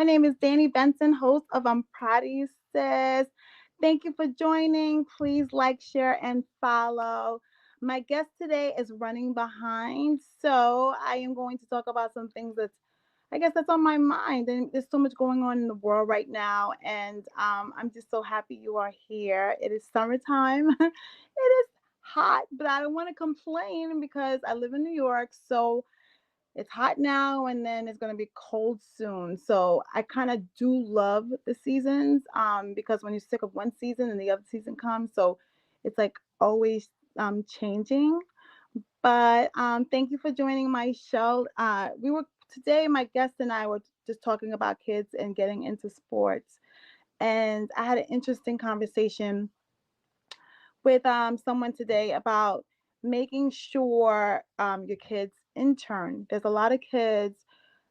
name is Danni Benson, host of I'm Proud of You, Sis. Thank you for joining. Please like, share, and follow. My guest today is running behind, so I am going to talk about some things that's on my mind. And there's so much going on in the world right now, and I'm just so happy you are here. It is summertime. It is hot, but I don't want to complain because I live in New York, so it's hot now and then it's going to be cold soon. So I kind of do love the seasons because when you're sick of one season and the other season comes, so it's like always changing. But thank you for joining my show. Today, my guest and I were just talking about kids and getting into sports. And I had an interesting conversation with someone today about making sure your kids intern. There's a lot of kids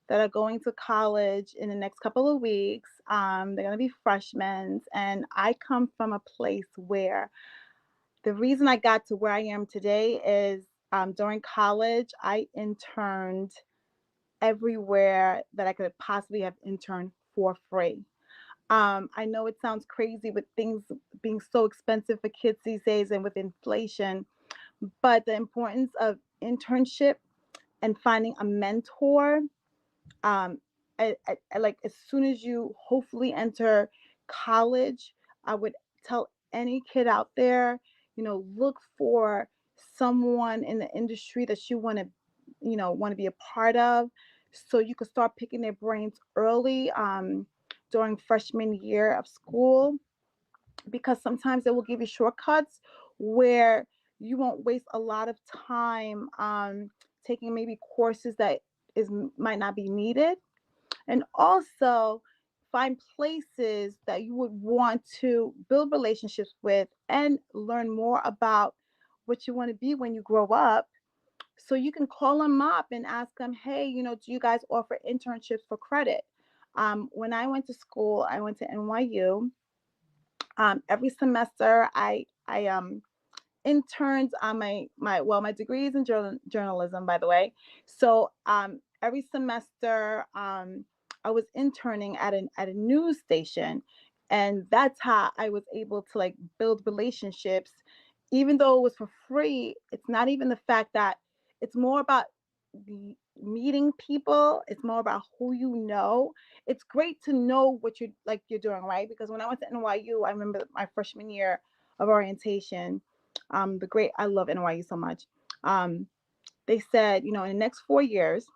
that are going to college in the next couple of weeks. They're going to be freshmen. And I come from a place where the reason I got to where I am today is during college, I interned everywhere that I could possibly have interned for free. I know it sounds crazy with things being so expensive for kids these days and with inflation, but the importance of internship and finding a mentor, um, like as soon as you hopefully enter college, I would tell any kid out there, look for someone in the industry that you want to be a part of, so you could start picking their brains early during freshman year of school, because sometimes they will give you shortcuts where you won't waste a lot of time taking maybe courses that is might not be needed, and also find places that you would want to build relationships with and learn more about what you want to be when you grow up, so you can call them up and ask them, hey, do you guys offer internships for credit? When I went to school, I went to NYU. Every semester I interned on my degree is in journalism, by the way. So every semester I was interning at a news station, and that's how I was able to like build relationships. Even though it was for free, it's not even the fact that it's more about the meeting people. It's more about who you know. It's great to know what you're doing, right? Because when I went to NYU, I remember my freshman year of orientation. I love NYU so much. Um, they said, in the next 4 years,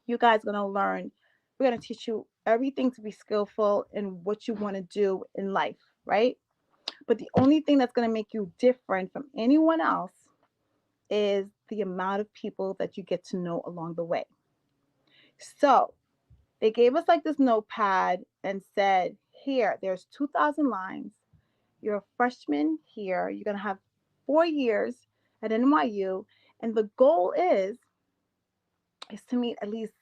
you guys are gonna learn. We're gonna teach you everything to be skillful in what you want to do in life, right? But the only thing that's gonna make you different from anyone else is the amount of people that you get to know along the way. So they gave us like this notepad and said, here, there's 2,000 lines. You're a freshman here. You're going to have 4 years at NYU. And the goal is to meet at least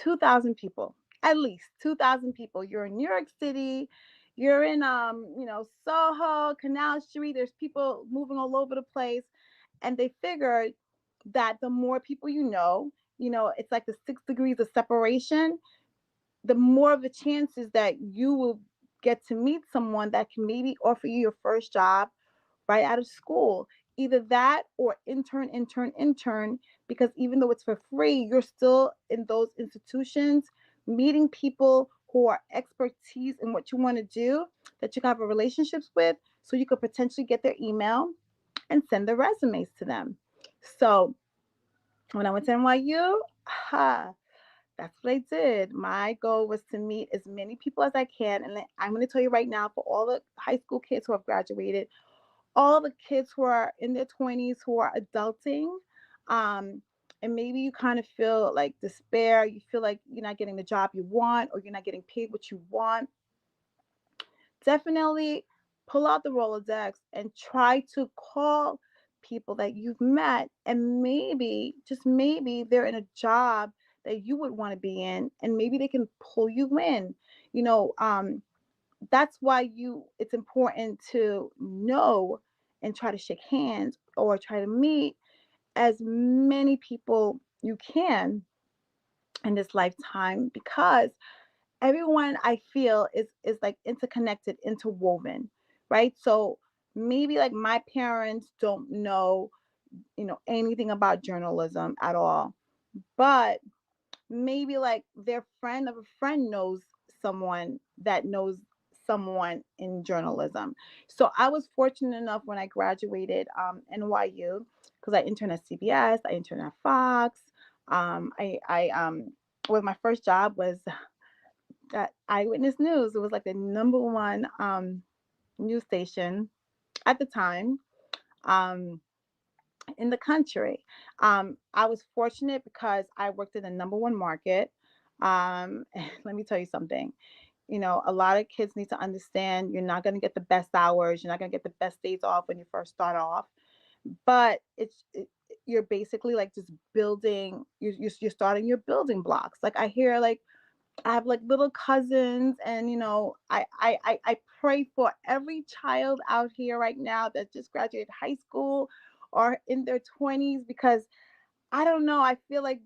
2,000 people. At least 2,000 people. You're in New York City. You're in, Soho, Canal Street. There's people moving all over the place. And they figured that the more people it's like the 6 degrees of separation, the more of a chances that you will get to meet someone that can maybe offer you your first job right out of school. Either that or intern, because even though it's for free, you're still in those institutions meeting people who are expertise in what you want to do, that you can have a relationships with, so you could potentially get their email and send their resumes to them. So when I went to NYU, that's what I did. My goal was to meet as many people as I can. And I'm going to tell you right now, for all the high school kids who have graduated, all the kids who are in their 20s who are adulting, um, and maybe you kind of feel like despair, you feel like you're not getting the job you want or you're not getting paid what you want, definitely pull out the Rolodex and try to call people that you've met, and maybe, just maybe, they're in a job that you would want to be in, and maybe they can pull you in. You know, that's why it's important to know and try to shake hands or try to meet as many people you can in this lifetime, because everyone I feel is like interconnected, interwoven, right? So maybe like my parents don't know, anything about journalism at all, but maybe like their friend of a friend knows someone that knows someone in journalism. So I was fortunate enough when I graduated NYU, because I interned at CBS, I interned at Fox. I well, my first job was at Eyewitness News. It was like the number one news station at the time. Um, in the country. I was fortunate because I worked in the number one market. Let me tell you something. A lot of kids need to understand you're not going to get the best hours. You're not going to get the best days off when you first start off. But you're basically like just building. You're starting your building blocks. Like I hear like I have like little cousins, and I pray for every child out here right now that just graduated high school or in their 20s, because I don't know, I feel like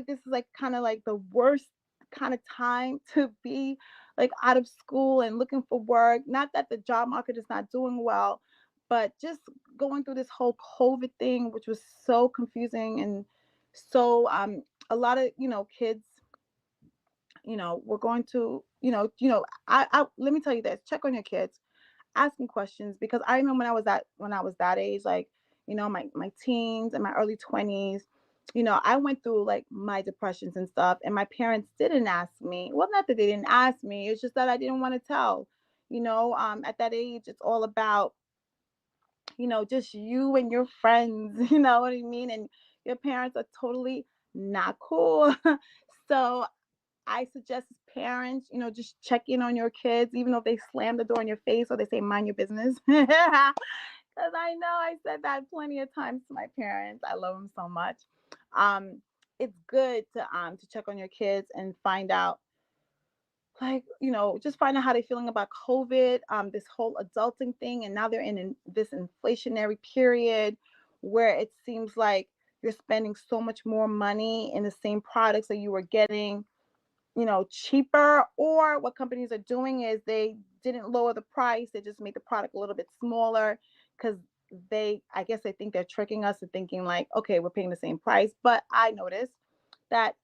this is like kind of like the worst kind of time to be like out of school and looking for work. Not that the job market is not doing well, but just going through this whole COVID thing, which was so confusing, and so a lot of kids, we're going to, I let me tell you this, check on your kids, asking questions, because I remember when I was that age, like, my teens and my early 20s, I went through like my depressions and stuff, and my parents didn't ask me. Well, not that they didn't ask me, it's just that I didn't want to tell. At that age, it's all about, just you and your friends, you know what I mean? And your parents are totally not cool. So I suggest as parents, just check in on your kids, even though they slam the door in your face or they say, mind your business. Because I know I said that plenty of times to my parents. I love them so much. Um, it's good to check on your kids and find out, like, just find out how they're feeling about COVID, this whole adulting thing. And now they're in this inflationary period where it seems like you're spending so much more money in the same products that you were getting, cheaper. Or what companies are doing is they didn't lower the price, they just made the product a little bit smaller, because I guess they think they're tricking us into thinking like, okay, we're paying the same price. But I noticed that,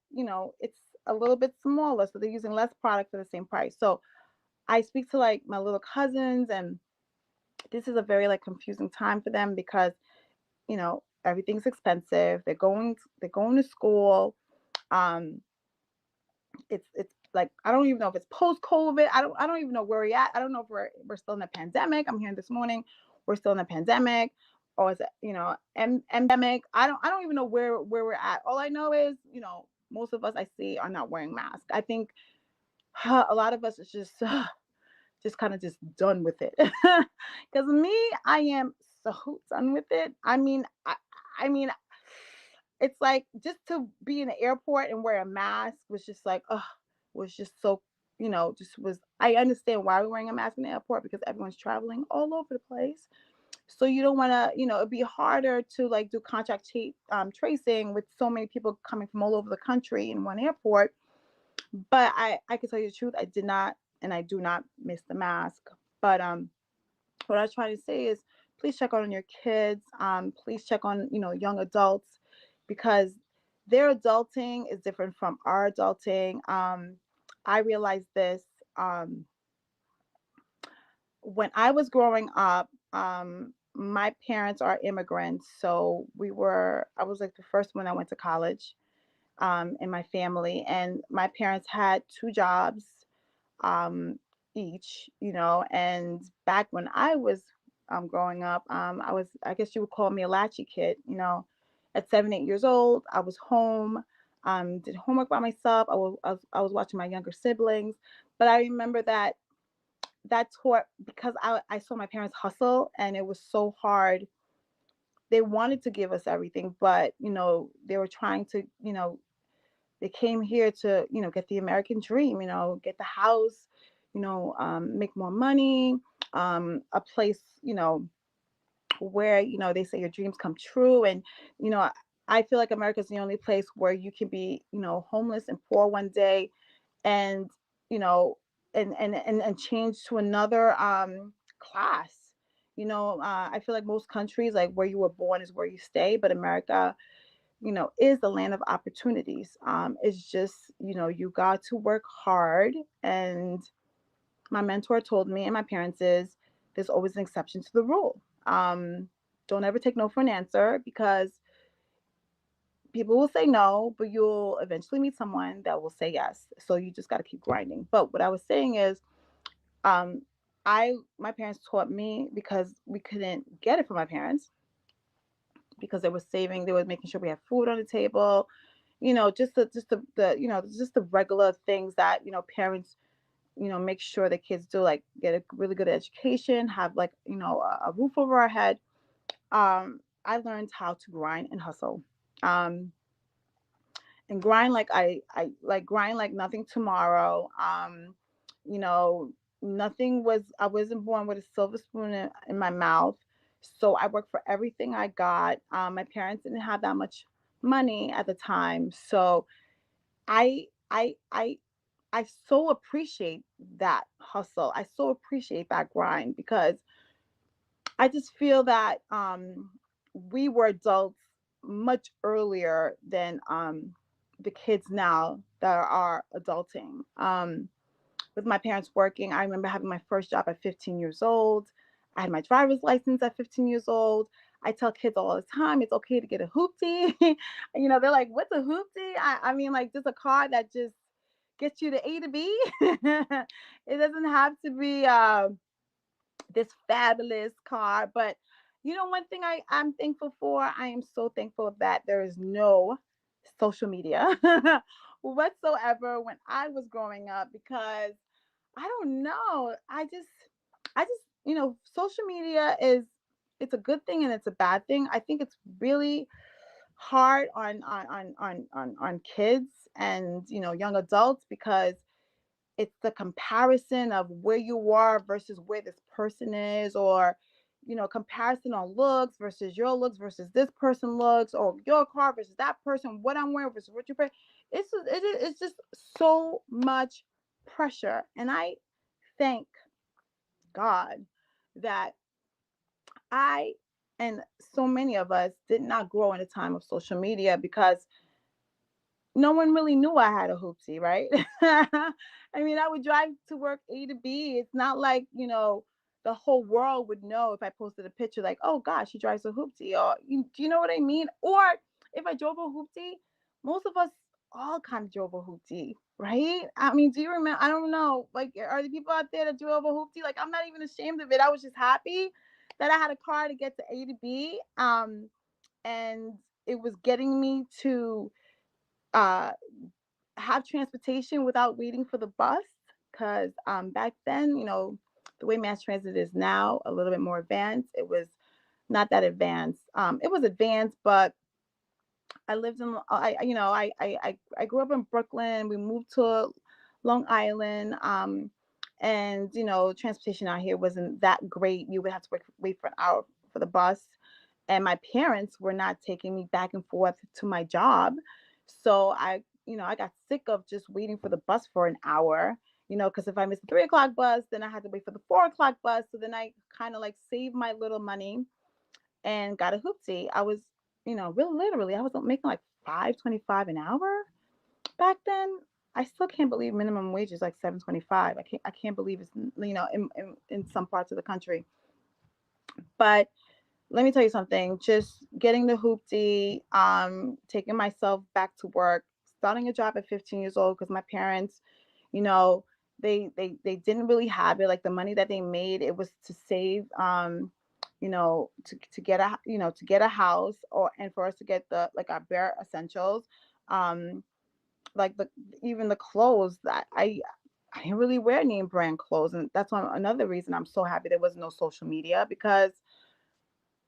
it's a little bit smaller, so they're using less product for the same price. So I speak to like my little cousins, and this is a very like confusing time for them, because everything's expensive. They're going to school. um it's like, I don't even know if it's post COVID. I don't even know where we're at. I don't know if we're still in a pandemic. I'm hearing this morning we're still in a pandemic, or is it, endemic. I don't even know where we're at. All I know is, most of us I see are not wearing masks. I think a lot of us is just kind of just done with it. Because me, I am so done with it. I mean, it's like, just to be in the airport and wear a mask was just like, was just so, just was. I understand why we're wearing a mask in the airport, because everyone's traveling all over the place. So you don't want to, it'd be harder to like do contact tracing with so many people coming from all over the country in one airport. But I can tell you the truth, I did not, and I do not miss the mask. But what I was trying to say is, please check on your kids. Please check on, young adults, because their adulting is different from our adulting. I realized this when I was growing up. My parents are immigrants, so I was like the first one that went to college in my family, and my parents had two jobs um, each, and back when I was growing up, I guess you would call me a latchy kid, at 7, 8 years old. I was home, did homework by myself. I was watching my younger siblings. But I remember that taught, because I saw my parents hustle, and it was so hard. They wanted to give us everything, but, they were trying to, they came here to, get the American dream, get the house, make more money, a place, where, they say your dreams come true. And, you know, I feel like America's the only place where you can be, homeless and poor one day, and you know, and change to another class. I feel like most countries, like where you were born is where you stay, but America, is the land of opportunities. It's just, you got to work hard. And my mentor told me, and my parents is, there's always an exception to the rule. Don't ever take no for an answer, because people will say no, but you'll eventually meet someone that will say yes. So you just got to keep grinding. But what I was saying is, um, my parents taught me, because we couldn't get it from my parents, because they were making sure we had food on the table. Just the regular things that parents make sure the kids do, like get a really good education, have like a roof over our head. I learned how to grind and hustle. Um, and grind like I like grind like nothing tomorrow. You know, I wasn't born with a silver spoon in my mouth. So I worked for everything I got. My parents didn't have that much money at the time. So I I I I so appreciate that hustle. I so appreciate that grind, because I just feel that we were adults much earlier than the kids now that are adulting. With my parents working, I remember having my first job at 15 years old. I had my driver's license at 15 years old. I tell kids all the time, it's okay to get a hoopty. They're like, what's a hoopty? I mean, like, just a car that just gets you to A to B. It doesn't have to be this fabulous car. But one thing I'm thankful for, I am so thankful that there is no social media whatsoever when I was growing up, because I don't know. I just, social media it's a good thing and it's a bad thing. I think it's really hard on kids and young adults, because it's the comparison of where you are versus where this person is, or comparison on looks versus your looks versus this person looks, or your car versus that person, what I'm wearing versus what you're wearing. It's just so much pressure. And I thank God that I and so many of us did not grow in a time of social media, because no one really knew I had a hoopsie, right? I mean, I would drive to work A to B. It's not like, the whole world would know if I posted a picture like, oh gosh, she drives a hoopsie. Or do you know what I mean? Or if I drove a hoopsie, most of us all kind of drove a hoopsie, right? I mean, do you remember? I don't know. Like, are there people out there that drove a hoopsie? Like, I'm not even ashamed of it. I was just happy that I had a car to get to A to B. And it was getting me to uh have transportation without waiting for the bus, because back then, the way mass transit is now, a little bit more advanced. It was not that advanced. It was advanced, but I lived in I grew up in Brooklyn. We moved to Long Island. And transportation out here wasn't that great. You would have to wait for an hour for the bus, and my parents were not taking me back and forth to my job. So I got sick of just waiting for the bus for an hour. Because if I missed the 3 o'clock bus, then I had to wait for the 4 o'clock bus. So then I kind of like saved my little money and got a hoopsie. I was, really literally, I was making like 5.25 an hour back then. I still can't believe minimum wage is like 7.25. I can't believe it's in some parts of the country. But let me tell you something. Just getting the hoopty, taking myself back to work, starting a job at 15 years old, because my parents, you know, they didn't really have it. Like, the money that they made, it was to save, to get a house, or and for us to get the like our bare essentials, um, like even the clothes that I didn't really wear name brand clothes, and that's one another reason I'm so happy there was no social media, because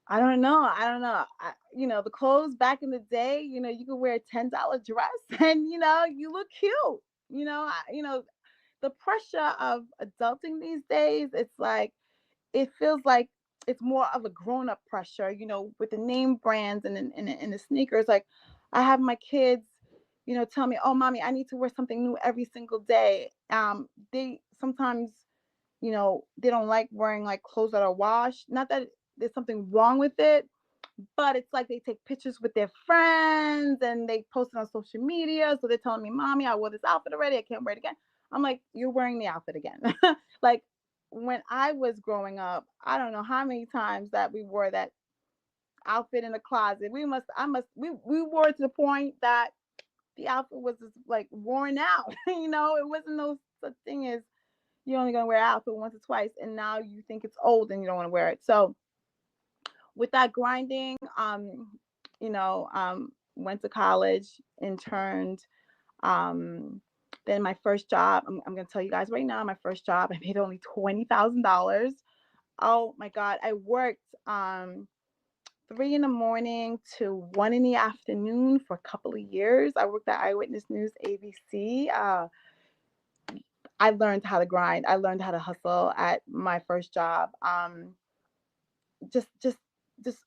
I don't know. I don't know. The clothes back in the day, you could wear a $10 dress and, you look cute. The pressure of adulting these days, it's like, it feels like it's more of a grown up pressure, with the name brands and the sneakers. Like, I have my kids, tell me, "Oh, mommy, I need to wear something new every single day." They sometimes, they don't like wearing like clothes that are washed. Not that there's something wrong with it, but it's like they take pictures with their friends and they post it on social media. So they're telling me, "Mommy, I wore this outfit already. I can't wear it again." I'm like, "You're wearing the outfit again." Like when I was growing up, I don't know how many times that we wore that outfit in the closet. We wore it to the point that the outfit was just like worn out. It wasn't no such thing as you're only gonna wear an outfit once or twice, and now you think it's old and you don't want to wear it. So with that grinding, went to college, interned. Um, then my first job, I'm gonna tell you guys right now, my first job, I made only $20,000. Oh my God, I worked 3 in the morning to 1 in the afternoon for a couple of years. I worked at Eyewitness News ABC. I learned how to grind. I learned how to hustle at my first job. Just, just, just.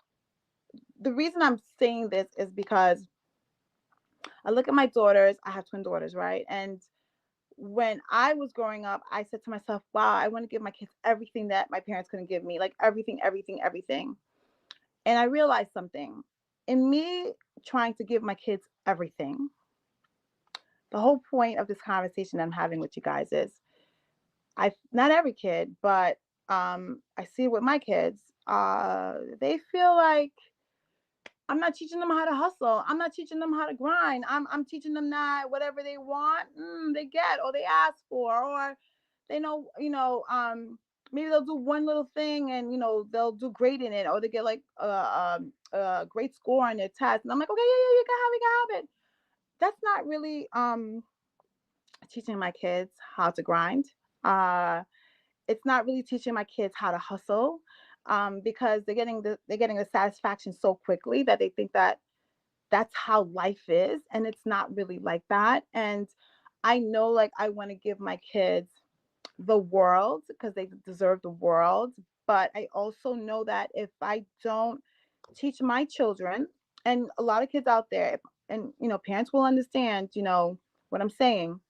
The reason I'm saying this is because I look at my daughters. I have twin daughters, right? And when I was growing up, I said to myself, "Wow, I want to give my kids everything that my parents couldn't give me, like everything, everything, everything." And I realized something. In me trying to give my kids everything, the whole point of this conversation I'm having with you guys is I not every kid, but I see it with my kids. They feel like I'm not teaching them how to hustle. I'm not teaching them how to grind. I'm teaching them that whatever they want, they get or they ask for, or they know, maybe they'll do one little thing and they'll do great in it, or they get like a great score on their test. And I'm like, okay, yeah, yeah, you can have it. That's not really teaching my kids how to grind. Uh, it's not really teaching my kids how to hustle, because they're getting the satisfaction so quickly that they think that that's how life is, and it's not really like that. And I know, like, I want to give my kids the world because they deserve the world, but I also know that if I don't teach my children, and a lot of kids out there, and parents will understand, what I'm saying.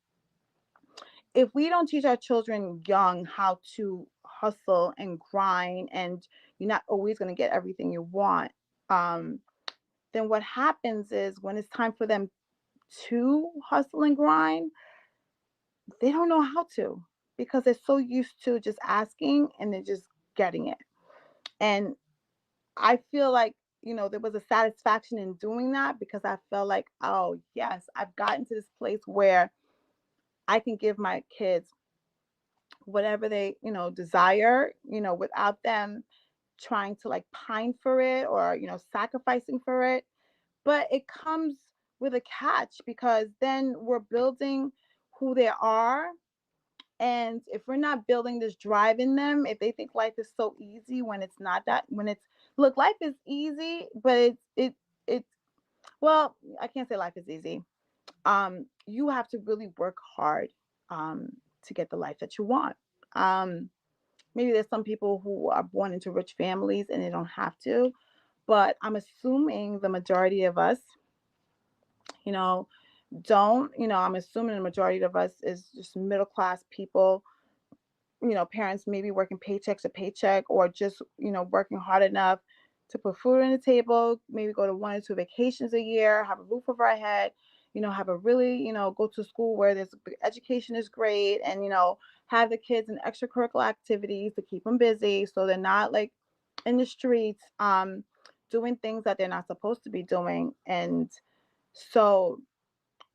If we don't teach our children young how to hustle and grind, and you're not always going to get everything you want, um, then what happens is when it's time for them to hustle and grind, they don't know how to, because they're so used to just asking and they're just getting it. And I feel like, there was a satisfaction in doing that because I felt like, oh, yes, I've gotten to this place where I can give my kids whatever they, desire, without them trying to like pine for it or, sacrificing for it. But it comes with a catch because then we're building who they are. And if we're not building this drive in them, if they think life is so easy when it's not that, when it's, look, life is easy, but it's, well, I can't say life is easy. You have to really work hard um, to get the life that you want. Um, Maybe there's some people who are born into rich families and they don't have to, but I'm assuming the majority of us, you know, don't, I'm assuming the majority of us is just middle class people, parents maybe working paycheck to paycheck or just, working hard enough to put food on the table, maybe go to 1 or 2 vacations a year, have a roof over our head, have a really, go to school where there's education is great, and, have the kids in extracurricular activities to keep them busy so they're not like in the streets doing things that they're not supposed to be doing. And so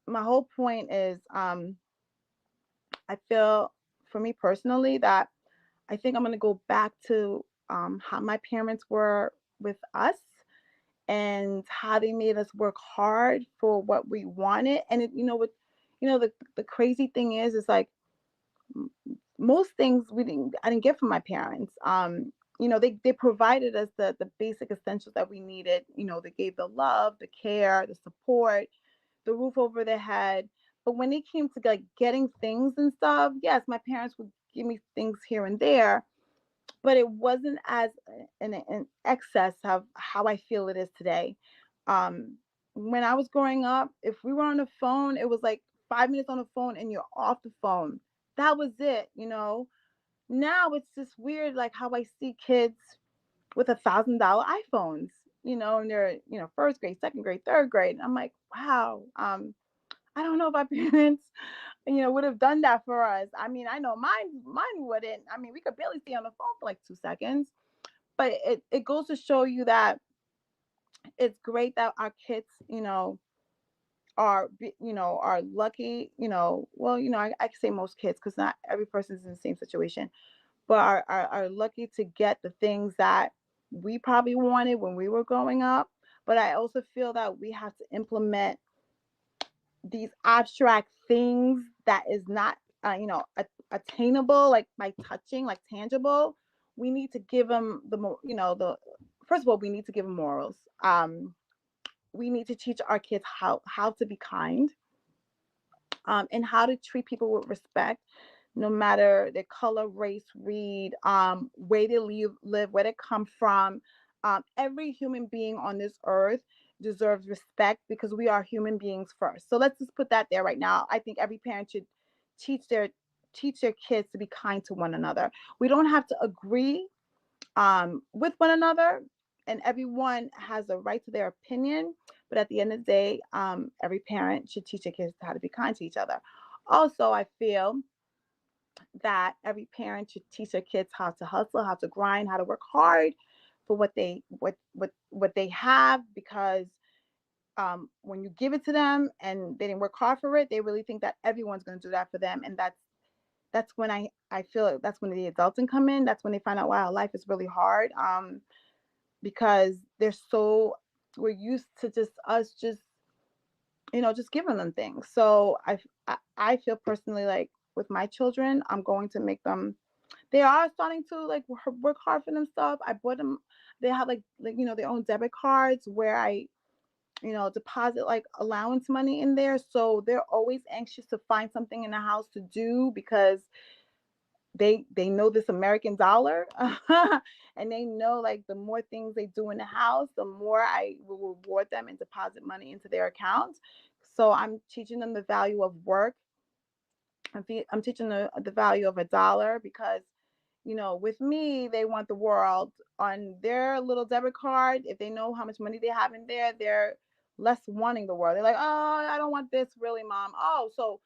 my whole point is I feel, for me personally, that I think I'm going to go back to how my parents were with us and how they made us work hard for what we wanted. And the crazy thing is like most things I didn't get from my parents. They provided us the basic essentials that we needed. They gave the love, the care, the support, the roof over their head. But when it came to like getting things and stuff, yes, my parents would give me things here and there, but it wasn't as in excess of how I feel it is today. Um, when I was growing up, if we were on the phone, it was like 5 minutes on the phone and you're off the phone. That was it, you know. Now it's just weird, like how I see kids with $1,000 iPhones, you know, and they're, you know, first grade, second grade, third grade. I'm like, wow. I don't know if our parents, you know, would have done that for us. I mean, I know mine wouldn't. I mean, we could barely stay on the phone for like 2 seconds, but it goes to show you that it's great that our kids, you know, are lucky, you know. Well, you know, I can say most kids because not every person's in the same situation, but are lucky to get the things that we probably wanted when we were growing up. But I also feel that we have to implement these abstract things that is not, attainable, like by touching, like tangible. We need to give them you know, the first of all, we need to give them morals. We need to teach our kids how to be kind, and how to treat people with respect, no matter their color, race, read, where they live, where they come from. Every human being on this earth deserves respect because we are human beings first. So let's just put that there right now. I think every parent should teach their teach their kids to be kind to one another. We don't have to agree with one another, and everyone has a right to their opinion. But at the end of the day, every parent should teach their kids how to be kind to each other. Also, I feel that every parent should teach their kids how to hustle, how to grind, how to work hard for what they have, because when you give it to them and they didn't work hard for it, they really think that everyone's going to do that for them, and that's when I feel like that's when the adulting come in. That's when they find out, wow, life is really hard. Because they're so we're used to just us just, you know, just giving them things. So I feel personally like with my children, I'm going to make them. They are starting to like work hard for themselves. I bought them. They have like you know, their own debit cards where I, you know, deposit like allowance money in there. So they're always anxious to find something in the house to do because they know this American dollar, and they know like the more things they do in the house, the more I will reward them and deposit money into their accounts. So I'm teaching them the value of work. I'm teaching the value of a dollar because, you know, with me, they want the world on their little debit card. If they know how much money they have in there, they're less wanting the world. They're like, oh, I don't want this really, mom. Oh, so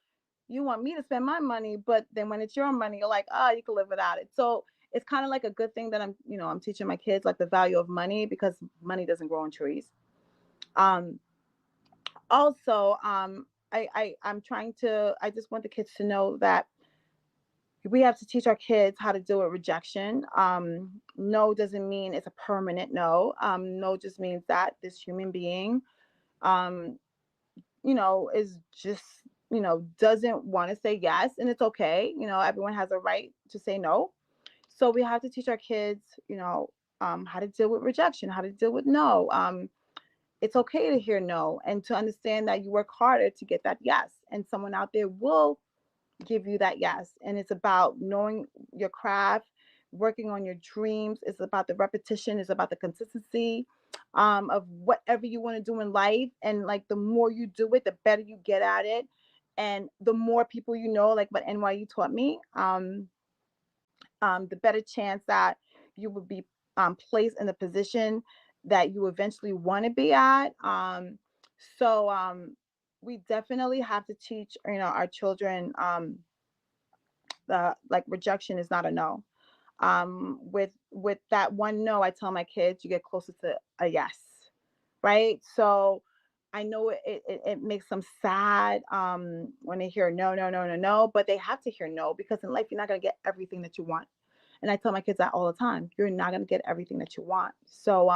you want me to spend my money, but then when it's your money, you're like, oh, you can live without it. So it's kind of like a good thing that I'm teaching my kids like the value of money because money doesn't grow on trees. Um, Also, I'm trying to. I just want the kids to know that we have to teach our kids how to deal with rejection. No doesn't mean it's a permanent no. No just means that this human being, um, is just, doesn't want to say yes, and it's okay. Everyone has a right to say no. So we have to teach our kids, how to deal with rejection, how to deal with no. It's okay to hear no and to understand that you work harder to get that yes, and someone out there will give you that yes. And it's about knowing your craft, working on your dreams. It's about the repetition, it's about the consistency, of whatever you want to do in life. And like the more you do it, the better you get at it. And the more people you know, like what NYU taught me, the better chance that you would be placed in a position that you eventually want to be at. So we definitely have to teach, our children, the like rejection is not a no. With that one no, I tell my kids you get closer to a yes, right? So I know it makes them sad, when they hear no, no, no, no, no, but they have to hear no because in life you're not going to get everything that you want. And I tell my kids that all the time. You're not going to get everything that you want. So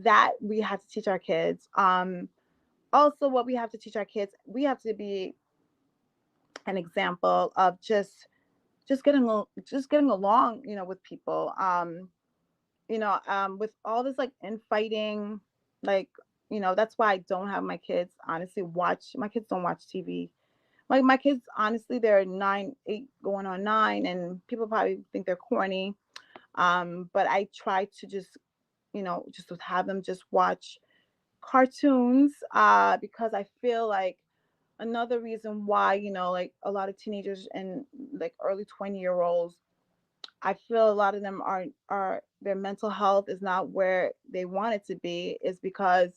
that we have to teach our kids. Also, what we have to teach our kids, we have to be an example of just getting along, with people. With all this like infighting, like, that's why I don't have my kids honestly watch. My kids don't watch TV. Like my kids, honestly, they're 9, 8, going on 9, and people probably think they're corny. But I try to just have them just watch cartoons, because I feel like another reason why, like a lot of teenagers and like early 20-year-olds, I feel a lot of them are their mental health is not where they want it to be, is because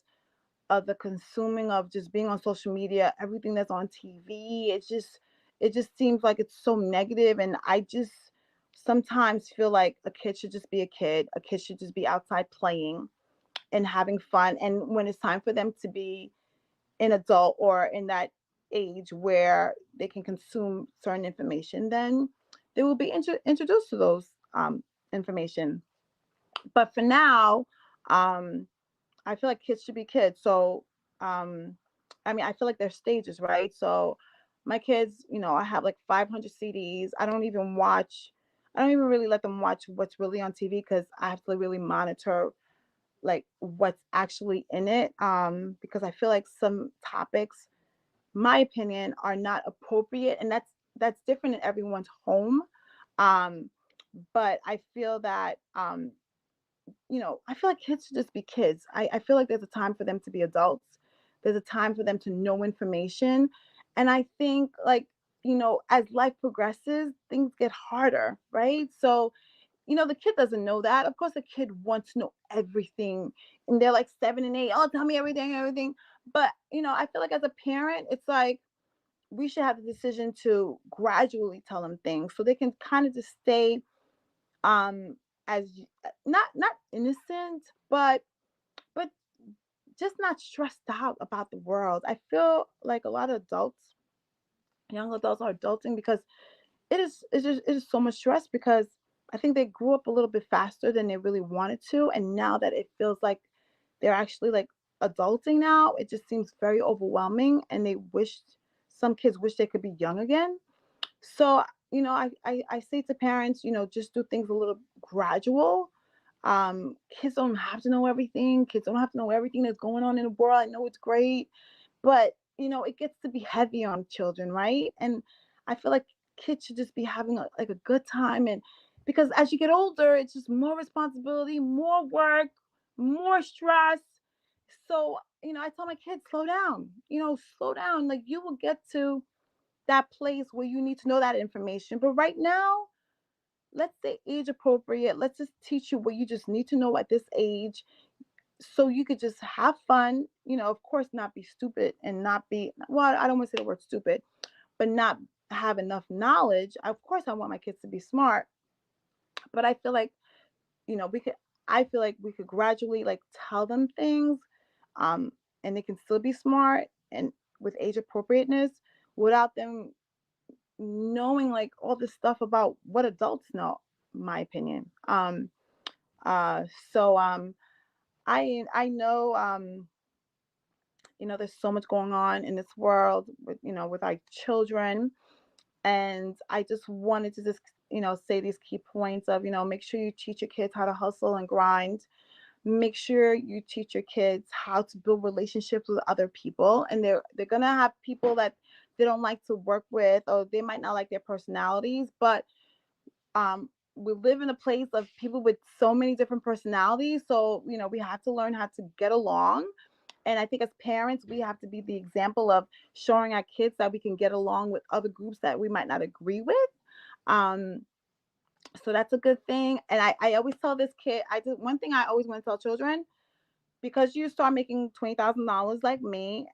of the consuming of just being on social media, everything that's on TV. It just seems like it's so negative, and I just sometimes feel like a kid should just be a kid. A kid should just be outside playing and having fun. And when it's time for them to be an adult or in that age where they can consume certain information, then they will be introduced to those information. But for now, um, I feel like kids should be kids. So, um, I mean, I feel like there's stages, right? So, my kids, I have like 500 CDs. I don't even really let them watch what's really on TV because I have to really monitor like what's actually in it. Because I feel like some topics, my opinion, are not appropriate, and that's different in everyone's home. Um, but I feel that I feel like kids should just be kids. I feel like there's a time for them to be adults. There's a time for them to know information. And I think, like, as life progresses, things get harder, right? So, the kid doesn't know that. Of course, the kid wants to know everything. And they're like 7 and 8. Oh, tell me everything, everything. But, I feel like as a parent, it's like we should have the decision to gradually tell them things so they can kind of just stay um as not innocent, but just not stressed out about the world. I feel like a lot of adults, young adults, are adulting because it is so much stress, because I think they grew up a little bit faster than they really wanted to, and now that it feels like they're actually like adulting now, it just seems very overwhelming, and some kids wish they could be young again. So, I say to parents, just do things a little gradual. Kids don't have to know everything. Kids don't have to know everything that's going on in the world. I know it's great, but it gets to be heavy on children, right? And I feel like kids should just be having like a good time, and because as you get older, it's just more responsibility, more work, more stress. So, I tell my kids, slow down. Slow down. Like, you will get to that place where you need to know that information. But right now, let's say age appropriate. Let's just teach you what you just need to know at this age so you could just have fun. Of course, not be stupid and not be, well, I don't want to say the word stupid, but not have enough knowledge. Of course, I want my kids to be smart, but I feel like, we could, I feel like we could gradually like tell them things, um, and they can still be smart and with age appropriateness without them knowing like all this stuff about what adults know, my opinion. Uh so I know, there's so much going on in this world with, with our children, and I just wanted to just, say these key points of, make sure you teach your kids how to hustle and grind. Make sure you teach your kids how to build relationships with other people, and they're gonna have people that they don't like to work with, or they might not like their personalities, but we live in a place of people with so many different personalities. So, we have to learn how to get along. And I think as parents, we have to be the example of showing our kids that we can get along with other groups that we might not agree with. Um, so that's a good thing. And I always tell this kid, I do one thing I always want to tell children, because you start making $20,000 like me,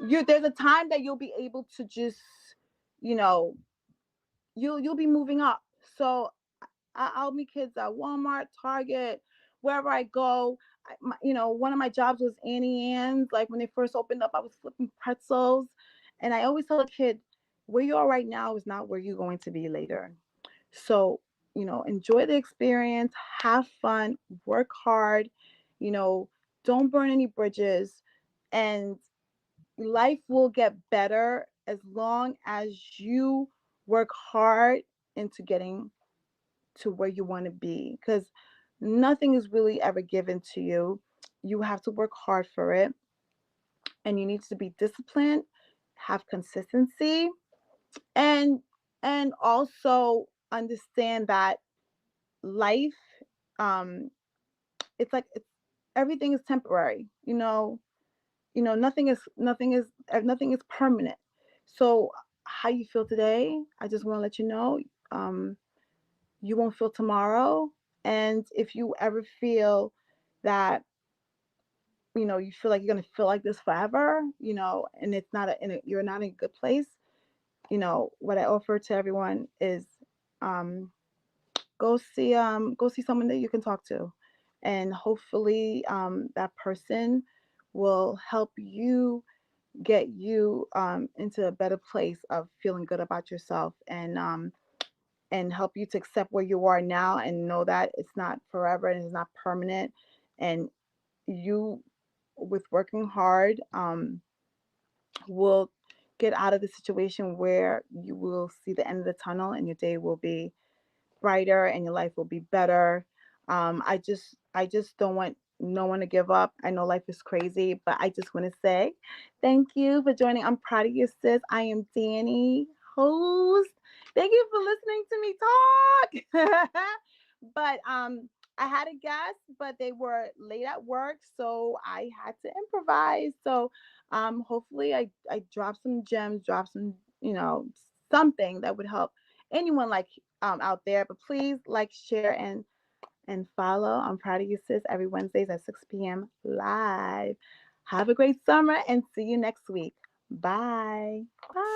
there's a time that you'll be able to just, you know, you'll be moving up. So I'll meet kids at Walmart, Target, wherever I go. One of my jobs was Annie Ann's. Like when they first opened up, I was flipping pretzels. And I always tell a kid, where you are right now is not where you're going to be later. So, enjoy the experience, have fun, work hard, you know, don't burn any bridges, and life will get better as long as you work hard into getting to where you want to be, because nothing is really ever given to you. You have to work hard for it, and you need to be disciplined, have consistency, and also understand that life, um it's like everything is temporary. nothing is permanent. So how you feel today, I just want to let you know, um, you won't feel tomorrow. And if you ever feel that, you feel like you're gonna feel like this forever, and it's not you're not in a good place, what I offer to everyone is, um, go see someone that you can talk to, and hopefully, that person will help you get you, into a better place of feeling good about yourself, and help you to accept where you are now and know that it's not forever and it's not permanent. And you, with working hard, will get out of the situation where you will see the end of the tunnel and your day will be brighter and your life will be better. I just don't want no one to give up. I know life is crazy, but I just want to say thank you for joining. I'm proud of you, sis. I am Danny, host. Thank you for listening to me talk. But I had a guest, but they were late at work, so I had to improvise. So hopefully I dropped some gems, dropped some, something that would help anyone like out there. But please like, share, and follow. I'm proud of you, sis. Every Wednesdays at 6 p.m. live. Have a great summer and see you next week. Bye. Bye.